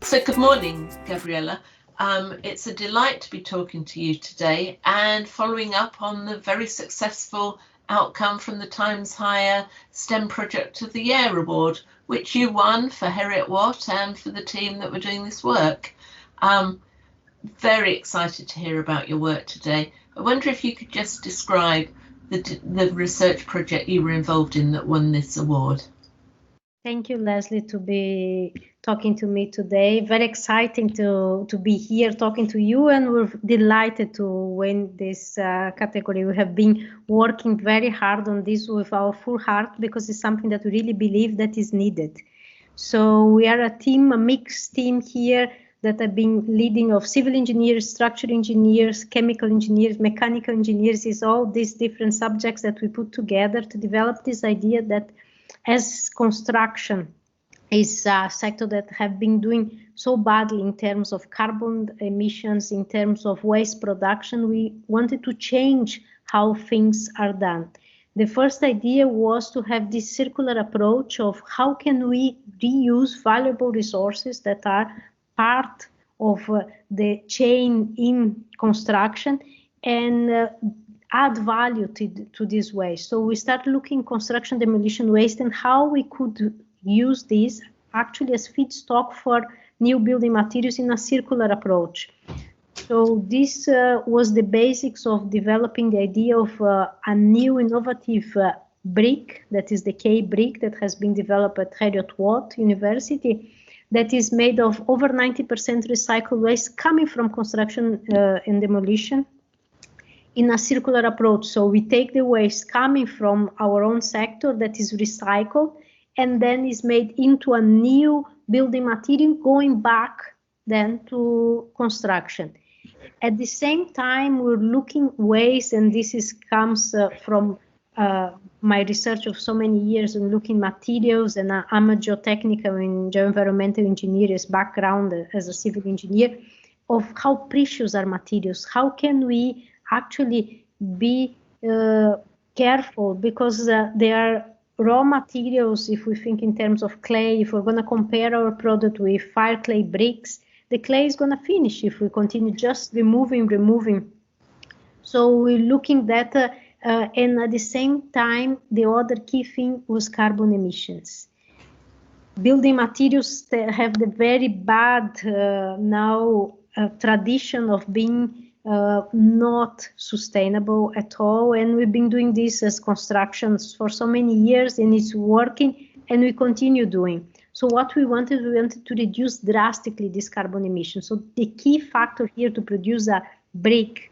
So good morning, Gabriela. It's a delight to be talking to you today and following up on the very successful outcome from the Times Higher STEM Project of the Year award, which you won for Heriot-Watt and for the team that were doing this work. Very excited to hear about your work today. I wonder if you could just describe the research project you were involved in that won this award. Thank you, Lesley, to be talking to me today. Very exciting to be here talking to you, and we're delighted to win this category. We have been working very hard on this with our full heart because it's something that we really believe that is needed. So we are a team, a mixed team here that have been leading of civil engineers, structural engineers, chemical engineers, mechanical engineers. Is all these different subjects that we put together to develop this idea that as construction is a sector that have been doing so badly in terms of carbon emissions, in terms of waste production, we wanted to change how things are done. The first idea was to have this circular approach of how can we reuse valuable resources that are part of the chain in construction and add value to this waste. So we start looking construction demolition waste and how we could use this actually as feedstock for new building materials in a circular approach. So this was the basics of developing the idea of a new innovative brick, that is the K-Briq, that has been developed at Heriot-Watt University, that is made of over 90% recycled waste coming from construction and demolition in a circular approach. So we take the waste coming from our own sector that is recycled and then is made into a new building material going back then to construction. At the same time, we're looking ways, and this comes from my research of so many years in looking materials, and I'm a geotechnical and geoenvironmental engineer's background as a civil engineer, of how precious are materials. How can we actually be careful, because they are raw materials. If we think in terms of clay, if we're going to compare our product with fire clay bricks, the clay is going to finish if we continue just removing. So we're looking at and at the same time, the other key thing was carbon emissions. Building materials have the very bad now tradition of being not sustainable at all, and we've been doing this as constructions for so many years, and it's working, and we continue doing. So what we wanted to reduce drastically this carbon emission. So the key factor here to produce a brick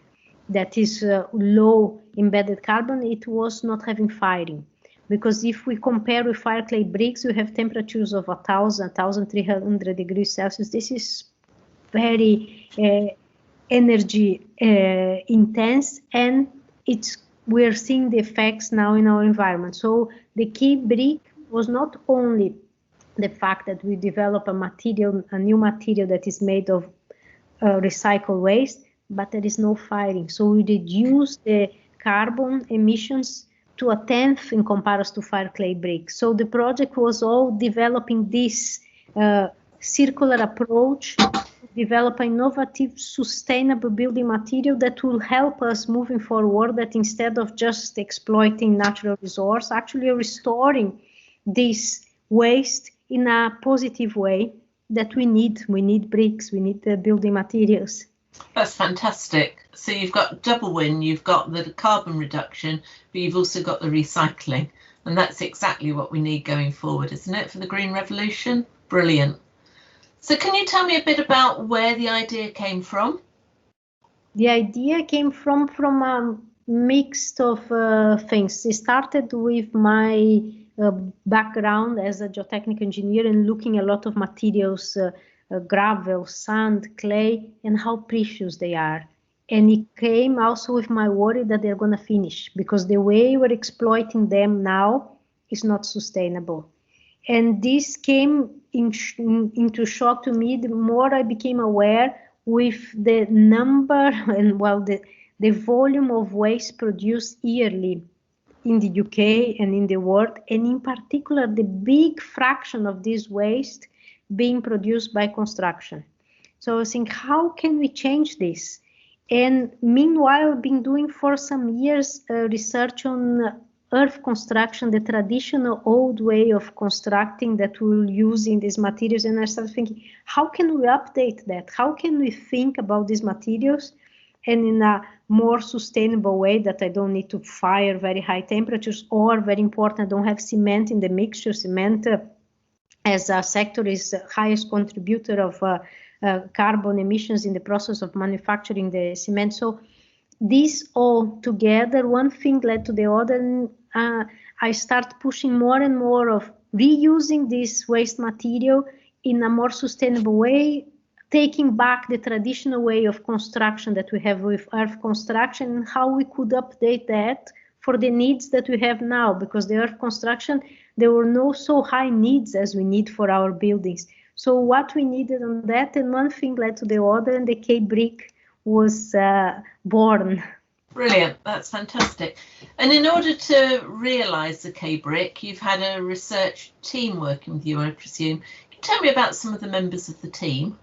that is low embedded carbon, it was not having firing, because if we compare with fire clay bricks, we have temperatures of 1,300 degrees Celsius. This is very energy intense, and we're seeing the effects now in our environment. So the K-Briq was not only the fact that we develop a new material that is made of recycled waste, but there is no firing. So we reduce the carbon emissions to 1/10 in comparison to fire clay bricks. So the project was all developing this circular approach, develop an innovative, sustainable building material that will help us moving forward, that instead of just exploiting natural resource, actually restoring this waste in a positive way that we need. We need bricks, we need the building materials. That's fantastic. So you've got double win, you've got the carbon reduction, but you've also got the recycling. And that's exactly what we need going forward, isn't it, for the green revolution? Brilliant. So can you tell me a bit about where the idea came from? The idea came from a mix of things. It started with my background as a geotechnical engineer and looking a lot of materials, gravel, sand, clay, and how precious they are. And it came also with my worry that they're going to finish, because the way we're exploiting them now is not sustainable. And this came into shock to me the more I became aware with the number and the volume of waste produced yearly in the UK and in the world, and in particular the big fraction of this waste being produced by construction. So I think, how can we change this? And meanwhile, I've been doing for some years research on earth construction, the traditional old way of constructing that we'll use in these materials. And I started thinking, how can we update that? How can we think about these materials and in a more sustainable way that I don't need to fire very high temperatures, or very important, I don't have cement in the mixture. Cement as a sector is the highest contributor of carbon emissions in the process of manufacturing the cement. So this all together, one thing led to the other, and I start pushing more and more of reusing this waste material in a more sustainable way, taking back the traditional way of construction that we have with earth construction, and how we could update that for the needs that we have now, because the earth construction, there were no so high needs as we need for our buildings. So what we needed on that, and one thing led to the other, and the K-Briq was born. Brilliant, that's fantastic. And in order to realise the K-Briq, you've had a research team working with you, I presume. Can you tell me about some of the members of the team?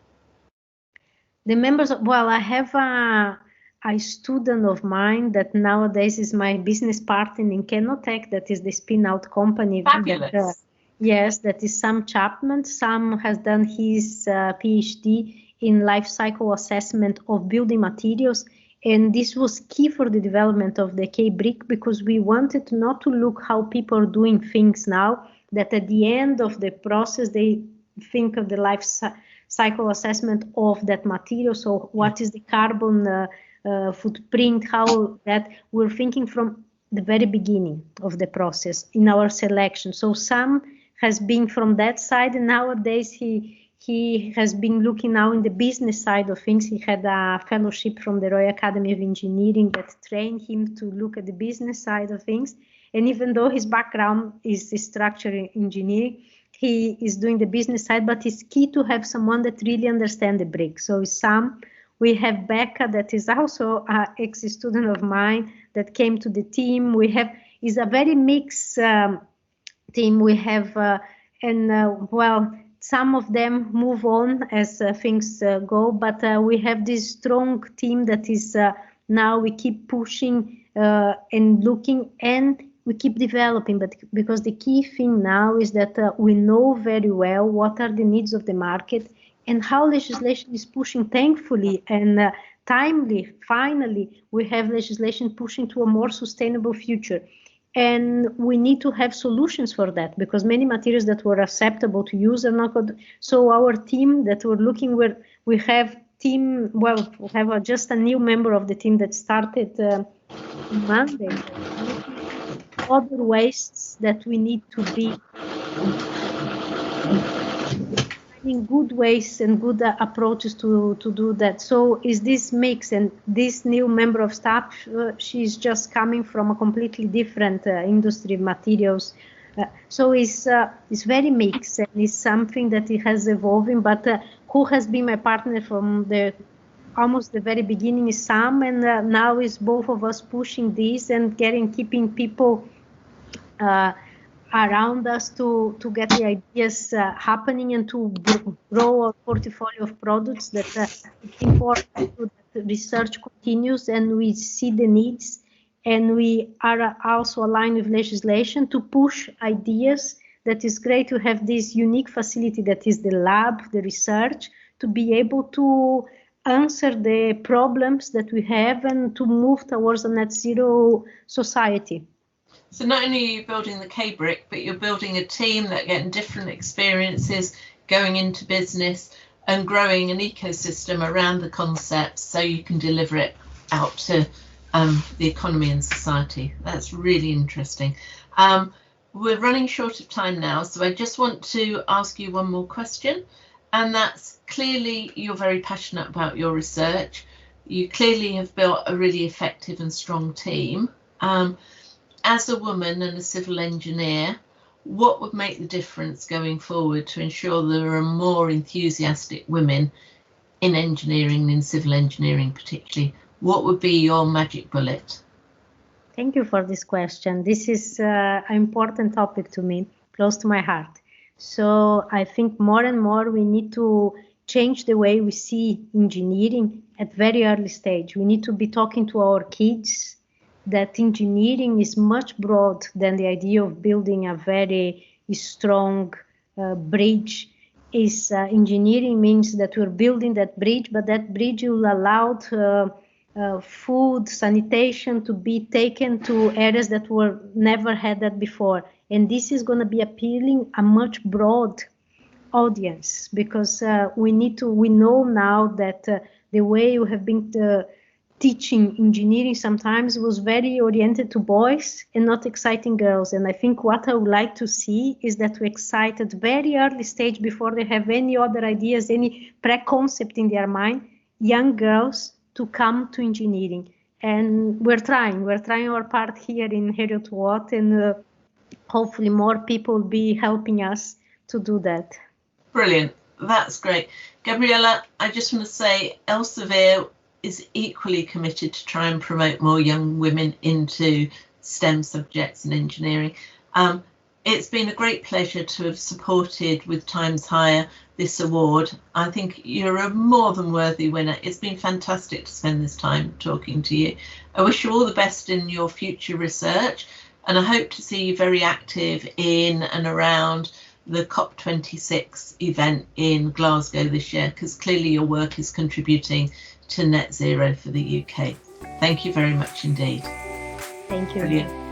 The members, well, I have a student of mine that nowadays is my business partner in Kenotech, that is the spin-out company. Fabulous. Yes, that is Sam Chapman. Sam has done his PhD in life cycle assessment of building materials. And this was key for the development of the K-Briq, because we wanted not to look how people are doing things now, that at the end of the process, they think of the life cycle assessment of that material. So what is the carbon footprint, how that we're thinking from the very beginning of the process in our selection. So Sam has been from that side, and nowadays he has been looking now in the business side of things. He had a fellowship from the Royal Academy of Engineering that trained him to look at the business side of things. And even though his background is structural engineering, he is doing the business side, but it's key to have someone that really understands the brick. So Sam, we have Becca, that is also an ex-student of mine that came to the team. We have, is a very mixed team. We have, well, some of them move on as things go, but we have this strong team that is now we keep pushing and looking, and we keep developing. But because the key thing now is that we know very well what are the needs of the market and how legislation is pushing, thankfully, and timely. Finally, we have legislation pushing to a more sustainable future. And we need to have solutions for that, because many materials that were acceptable to use are not good. So our team that we're looking where we have team, well, we have just a new member of the team that started Monday. Other wastes that we need to be finding good ways and good approaches to do that. So is this mix, and this new member of staff, she's just coming from a completely different industry, materials. So it's very mixed, and it's something that it has evolving. But who has been my partner from the almost the very beginning is Sam, and now is both of us pushing this and keeping people around us to get the ideas happening, and to grow a portfolio of products. That it's important that research continues, and we see the needs, and we are also aligned with legislation to push ideas. That is great to have this unique facility that is the lab, the research, to be able to answer the problems that we have and to move towards a net zero society. So not only are you building the K-Briq, but you're building a team that get different experiences going into business and growing an ecosystem around the concept so you can deliver it out to the economy and society. That's really interesting. We're running short of time now, so I just want to ask you one more question, and that's, clearly you're very passionate about your research. You clearly have built a really effective and strong team. As a woman and a civil engineer, what would make the difference going forward to ensure there are more enthusiastic women in engineering and in civil engineering particularly? What would be your magic bullet? Thank you for this question. This is an important topic to me, close to my heart. So I think more and more we need to change the way we see engineering at very early stage. We need to be talking to our kids that engineering is much broad than the idea of building a very strong bridge. Engineering means that we're building that bridge, but that bridge will allow food, sanitation to be taken to areas that were never had that before. And this is going to be appealing a much broad audience, because we know now that the way you have been teaching engineering sometimes was very oriented to boys and not exciting girls. And I think what I would like to see is that we excite at very early stage, before they have any other ideas, any pre-concept in their mind, young girls to come to engineering. And we're trying our part here in Heriot-Watt, and hopefully more people will be helping us to do that. Brilliant. That's great. Gabriela, I just want to say Elsevier is equally committed to try and promote more young women into STEM subjects and engineering. It's been a great pleasure to have supported with Times Higher this award. I think you're a more than worthy winner. It's been fantastic to spend this time talking to you. I wish you all the best in your future research, and I hope to see you very active in and around the COP26 event in Glasgow this year, because clearly your work is contributing to net zero for the UK. Thank you very much indeed. Thank you. Brilliant.